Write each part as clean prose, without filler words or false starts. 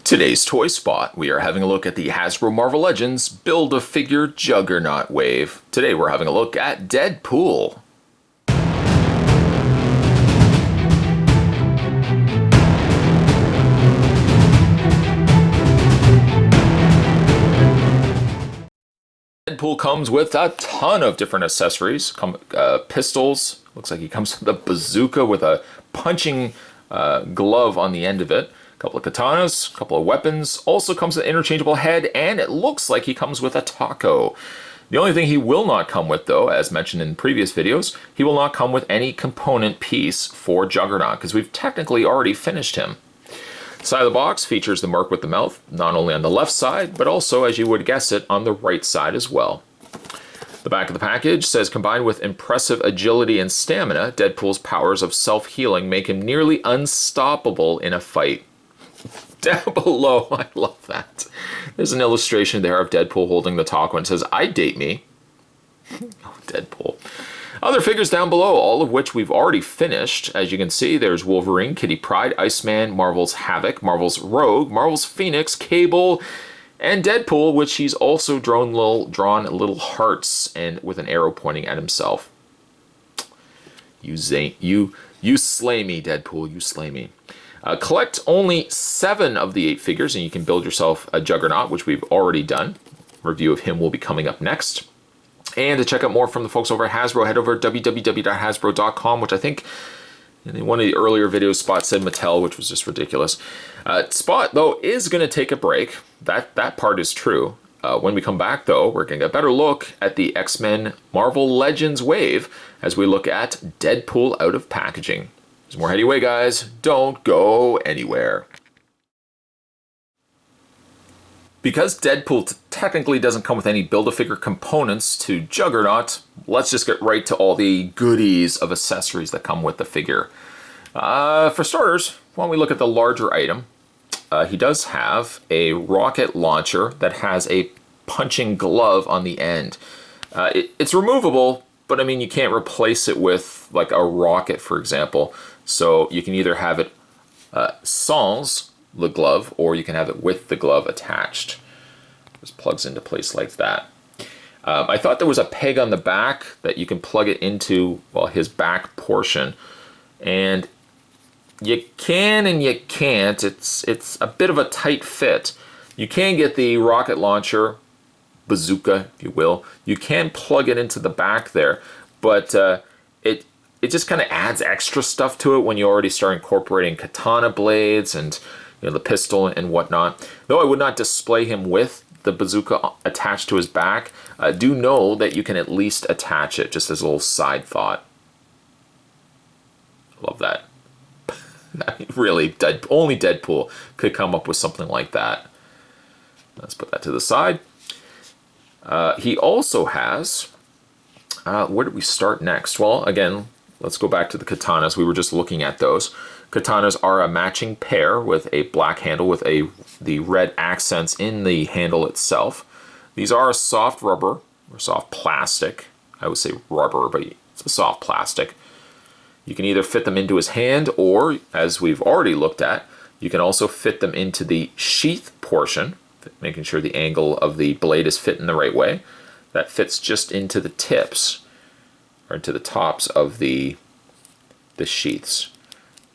Today's Toy Spot, we are having a look at the Hasbro Marvel Legends Build-A-Figure Juggernaut wave. Today we're having a look at Deadpool. Deadpool comes with a ton of different accessories, pistols, looks like he comes with a bazooka with a punching glove on the end of it. A couple of katanas, a couple of weapons, also comes with an interchangeable head, and it looks like he comes with a taco. The only thing he will not come with, though, as mentioned in previous videos, he will not come with any component piece for Juggernaut, because we've technically already finished him. Side of the box features the mark with the mouth, not only on the left side, but also, as you would guess it, on the right side as well. The back of the package says, combined with impressive agility and stamina, Deadpool's powers of self-healing make him nearly unstoppable in a fight. Down below, I love that. There's an illustration there of Deadpool holding the taco and says, "I date me." Oh, Deadpool. Other figures down below, all of which we've already finished. As you can see, there's Wolverine, Kitty Pryde, Iceman, Marvel's Havoc, Marvel's Rogue, Marvel's Phoenix, Cable, and Deadpool, which he's also drawn little hearts and with an arrow pointing at himself. You slay me, Deadpool, you slay me. Collect only 7 of the 8 figures and you can build yourself a Juggernaut, which we've already done. Review of him will be coming up next. And to check out more from the folks over at Hasbro, head over to www.hasbro.com, which I think in one of the earlier videos, Spot said Mattel, which was just ridiculous. Spot, though, is going to take a break. That part is true. When we come back, though, we're going to get a better look at the X-Men Marvel Legends wave as we look at Deadpool out of packaging. There's more heading away, guys. Don't go anywhere. Because Deadpool technically doesn't come with any Build-A-Figure components to Juggernaut, let's just get right to all the goodies of accessories that come with the figure. For starters, why don't we look at the larger item? He does have a rocket launcher that has a punching glove on the end. It's removable, but I mean, you can't replace it with like a rocket, for example. So you can either have it sans the glove, or you can have it with the glove attached. Just plugs into place like that. I thought there was a peg on the back that you can plug it into, well, his back portion. And you can and you can't. It's a bit of a tight fit. You can get the rocket launcher, bazooka, if you will. You can plug it into the back there, but it just kind of adds extra stuff to it when you already start incorporating katana blades and the pistol and whatnot. Though I would not display him with the bazooka attached to his back, do know that you can at least attach it, just as a little side thought. Love that. I mean, really, only Deadpool could come up with something like that. Let's put that to the side. He also has, where did we start next? Well, again, let's go back to the katanas. We were just looking at those. Katanas are a matching pair with a black handle with the red accents in the handle itself. These are a soft rubber or soft plastic. I would say rubber, but it's a soft plastic. You can either fit them into his hand, or, as we've already looked at, you can also fit them into the sheath portion, making sure the angle of the blade is fit in the right way. That fits just into the tips, or into the tops of the sheaths.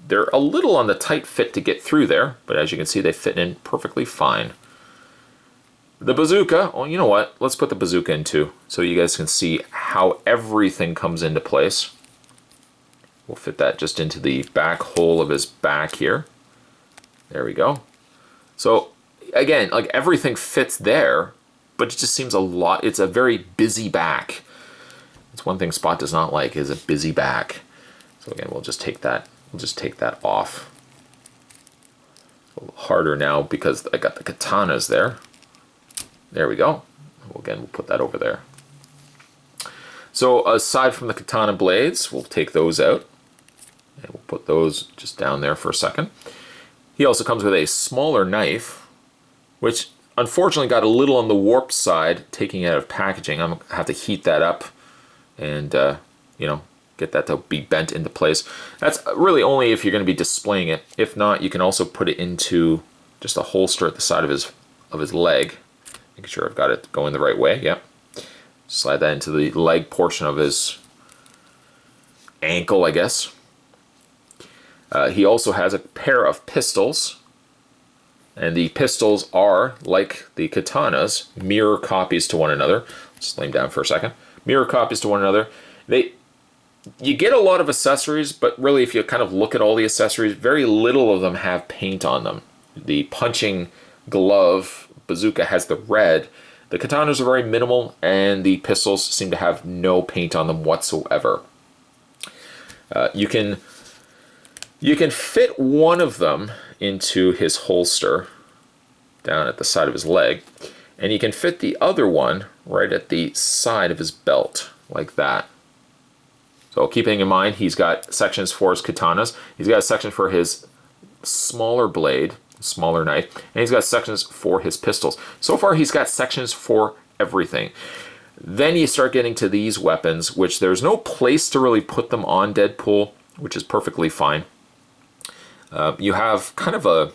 They're a little on the tight fit to get through there, but as you can see, they fit in perfectly fine. The bazooka, well, you know what? Let's put the bazooka in too, so you guys can see how everything comes into place. We'll fit that just into the back hole of his back here. There we go. So again, like everything fits there, but it just seems a lot. It's a very busy back. It's one thing Spot does not like, is a busy back. So again, we'll just take that off. A little harder now because I got the katanas there. There we go. Again, we'll put that over there. So aside from the katana blades, we'll take those out. And we'll put those just down there for a second. He also comes with a smaller knife, which unfortunately got a little on the warped side, taking it out of packaging. I'm going to have to heat that up and, get that to be bent into place. That's really only if you're going to be displaying it. If not, you can also put it into just a holster at the side of his leg. Making sure I've got it going the right way. Yep. Slide that into the leg portion of his ankle, I guess. He also has a pair of pistols. And the pistols are, like the katanas, mirror copies to one another. Just lay them down for a second. Mirror copies to one another. You get a lot of accessories, but really if you kind of look at all the accessories, very little of them have paint on them. The punching glove bazooka has the red. The katanas are very minimal, and the pistols seem to have no paint on them whatsoever. You can fit one of them into his holster down at the side of his leg, and you can fit the other one right at the side of his belt, like that. So keeping in mind, he's got sections for his katanas, he's got a section for his smaller blade, smaller knife, and he's got sections for his pistols. So far, he's got sections for everything. Then you start getting to these weapons, which there's no place to really put them on Deadpool, which is perfectly fine. You have kind of a,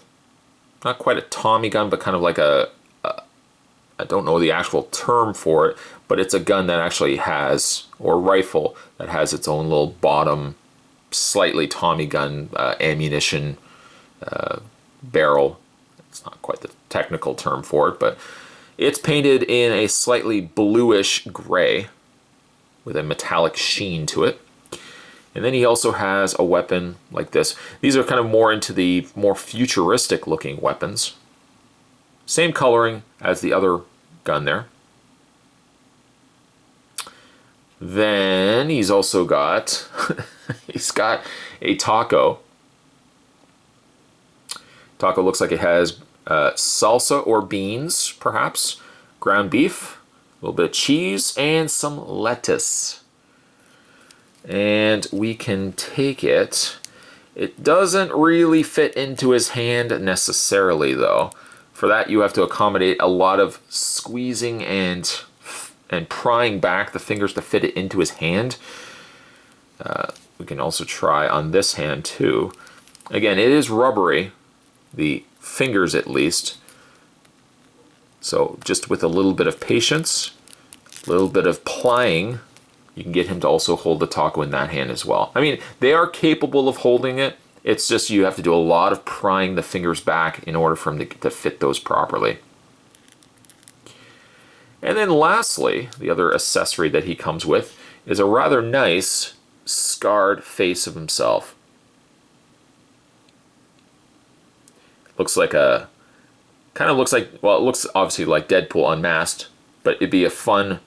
not quite a Tommy gun, but kind of like I don't know the actual term for it, but it's a gun that actually has, or rifle, that has its own little bottom, slightly Tommy gun ammunition barrel. It's not quite the technical term for it, but it's painted in a slightly bluish gray with a metallic sheen to it. And then he also has a weapon like this. These are kind of more into the more futuristic looking weapons. Same coloring as the other gun there. Then he's also got, he's got a taco. Taco looks like it has salsa or beans, perhaps, ground beef, a little bit of cheese, and some lettuce. And we can take it. It doesn't really fit into his hand necessarily, though. For that, you have to accommodate a lot of squeezing and prying back the fingers to fit it into his hand. We can also try on this hand, too. Again, it is rubbery, the fingers at least. So just with a little bit of patience, a little bit of plying, you can get him to also hold the taco in that hand as well. I mean, they are capable of holding it. It's just you have to do a lot of prying the fingers back in order for him to fit those properly. And then lastly, the other accessory that he comes with is a rather nice scarred face of himself. Looks like a, kind of looks like, well, it looks obviously like Deadpool unmasked, but it'd be a fun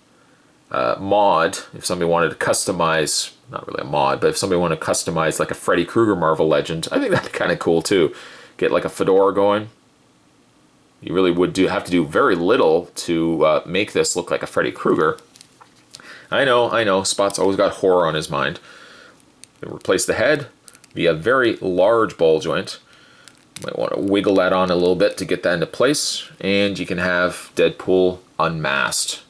mod if somebody wanted to customize, not really a mod, but if somebody wanted to customize like a Freddy Krueger Marvel Legend, I think that'd be kind of cool too. Get like a fedora going. You really would have to do very little to make this look like a Freddy Krueger. I know, Spot's always got horror on his mind. Replace the head, be a very large ball joint. Might want to wiggle that on a little bit to get that into place, and you can have Deadpool unmasked.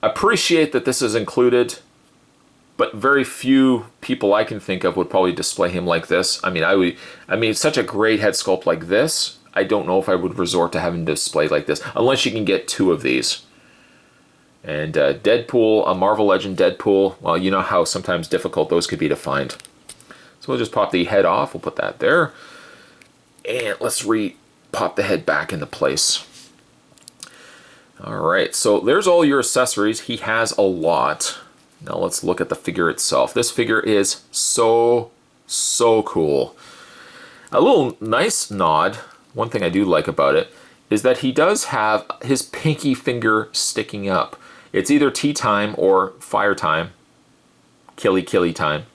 Appreciate that this is included, but very few people I can think of would probably display him like this. I mean, such a great head sculpt like this, I don't know if I would resort to having displayed like this, unless you can get two of these. And Deadpool, a Marvel Legend Deadpool, well, you know how sometimes difficult those could be to find. So we'll just pop the head off, we'll put that there. And let's pop the head back into place. Alright, so there's all your accessories. He has a lot. Now let's look at the figure itself. This figure is so cool. A little nice nod, one thing I do like about it, is that he does have his pinky finger sticking up. It's either tea time or fire time. Killy time.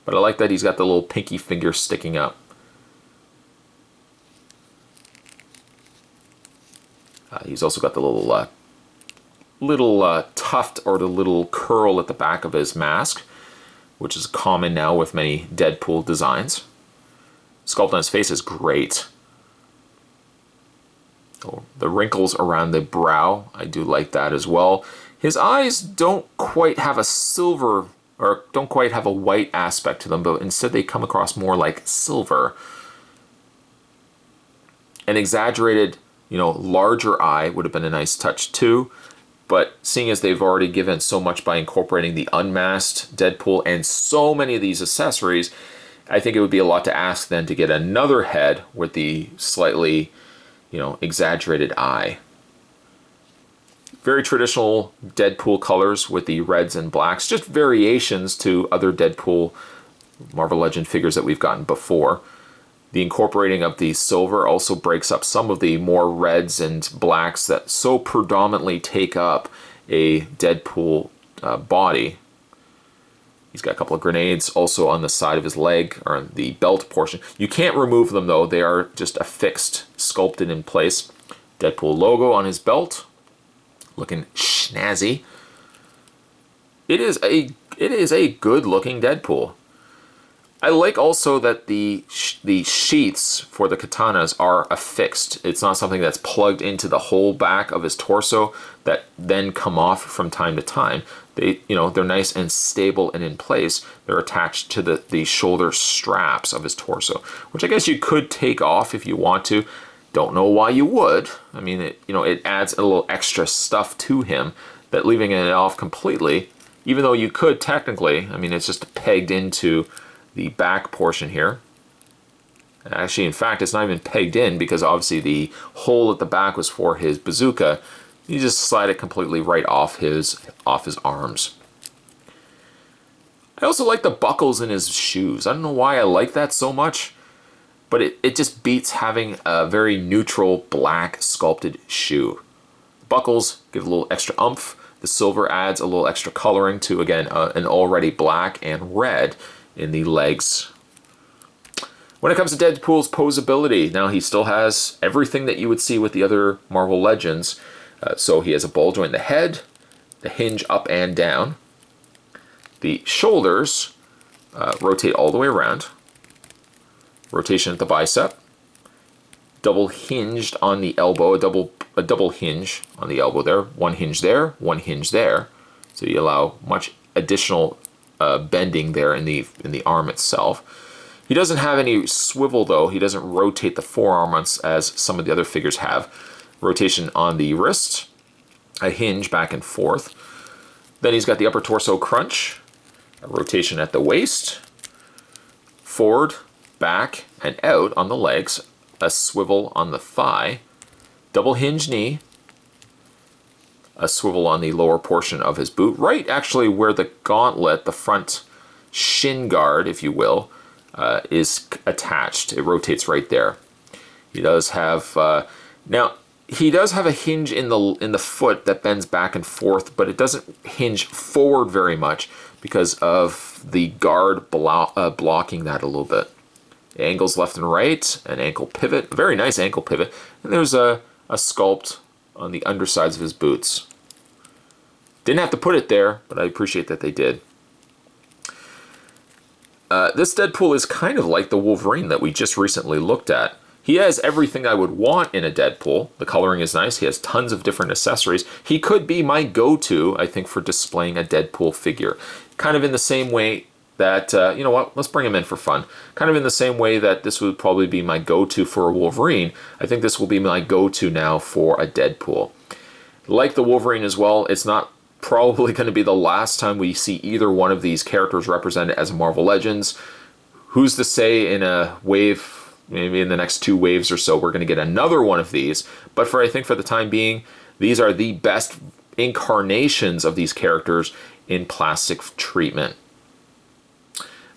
But I like that he's got the little pinky finger sticking up. He's also got the little tuft or the little curl at the back of his mask, which is common now with many Deadpool designs. Sculpt on his face is great. Oh, the wrinkles around the brow, I do like that as well. His eyes don't quite have a silver, or don't quite have a white aspect to them, but instead they come across more like silver. An exaggerated, larger eye would have been a nice touch too. But seeing as they've already given so much by incorporating the unmasked Deadpool and so many of these accessories, I think it would be a lot to ask then to get another head with the slightly, exaggerated eye. Very traditional Deadpool colors with the reds and blacks, just variations to other Deadpool Marvel Legend figures that we've gotten before. The incorporating of the silver also breaks up some of the more reds and blacks that so predominantly take up a Deadpool body. He's got a couple of grenades also on the side of his leg, or on the belt portion. You can't remove them though, they are just affixed, sculpted in place. Deadpool logo on his belt, looking snazzy. It is a good looking Deadpool. I like also that the sheaths for the katanas are affixed. It's not something that's plugged into the whole back of his torso that then come off from time to time. They're nice and stable and in place. They're attached to the shoulder straps of his torso, which I guess you could take off if you want to. Don't know why you would. I mean, it adds a little extra stuff to him that leaving it off completely, even though you could technically, I mean, it's just pegged into the back portion here. Actually, in fact, it's not even pegged in because obviously the hole at the back was for his bazooka. You just slide it completely right off his arms. I also like the buckles in his shoes. I don't know why I like that so much, but it just beats having a very neutral black sculpted shoe. Buckles give a little extra oomph. The silver adds a little extra coloring to, again, an already black and red in the legs. When it comes to Deadpool's poseability, now he still has everything that you would see with the other Marvel Legends. So he has a ball joint in the head, the hinge up and down. The shoulders rotate all the way around. Rotation at the bicep. Double hinged on the elbow, a double hinge on the elbow there. One hinge there, one hinge there. So you allow much additional bending there in the arm itself. He doesn't have any swivel though. He doesn't rotate the forearm as some of the other figures have. Rotation on the wrist, a hinge back and forth. Then he's got the upper torso crunch, a rotation at the waist, forward, back, and out on the legs, a swivel on the thigh, double hinge knee, a swivel on the lower portion of his boot, right actually where the gauntlet, the front shin guard, if you will, is attached. It rotates right there. He does have now he does have a hinge in the foot that bends back and forth, but it doesn't hinge forward very much because of the guard blocking that a little bit. Angles left and right, an ankle pivot, a very nice ankle pivot, and there's a sculpt on the undersides of his boots. Didn't have to put it there, but I appreciate that they did. This Deadpool is kind of like the Wolverine that we just recently looked at. He has everything I would want in a Deadpool. The coloring is nice. He has tons of different accessories. He could be my go-to, I think, for displaying a Deadpool figure. Kind of in the same way that, you know what, let's bring him in for fun. Kind of in the same way that this would probably be my go-to for a Wolverine, I think this will be my go-to now for a Deadpool. Like the Wolverine as well, it's not probably going to be the last time we see either one of these characters represented as Marvel Legends. Who's to say in a wave, maybe in the next 2 waves or so, we're going to get another one of these. But I think for the time being, these are the best incarnations of these characters in plastic treatment.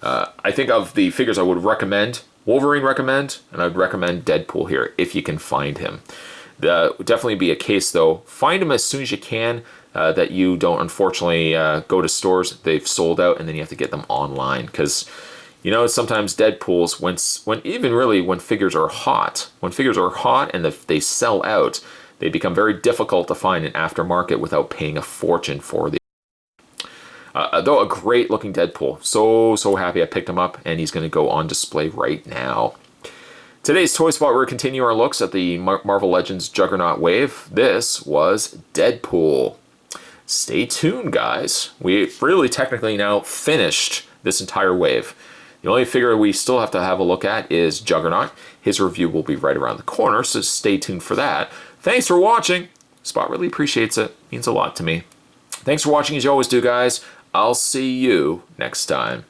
I think of the figures I would recommend, Wolverine recommend, and I'd recommend Deadpool here if you can find him. Would definitely be a case though, find him as soon as you can, that you don't unfortunately go to stores, they've sold out, and then you have to get them online. Because, you know, sometimes Deadpools, when figures are hot and they sell out, they become very difficult to find in aftermarket without paying a fortune for the. Though a great looking Deadpool. So happy I picked him up, and he's going to go on display right now. Today's Toy Spot, we're continuing our looks at the Marvel Legends Juggernaut wave. This was Deadpool. Stay tuned, guys. We really technically now finished this entire wave. The only figure we still have to have a look at is Juggernaut. His review will be right around the corner, so stay tuned for that. Thanks for watching. Spot really appreciates it. Means a lot to me. Thanks for watching as you always do, guys. I'll see you next time.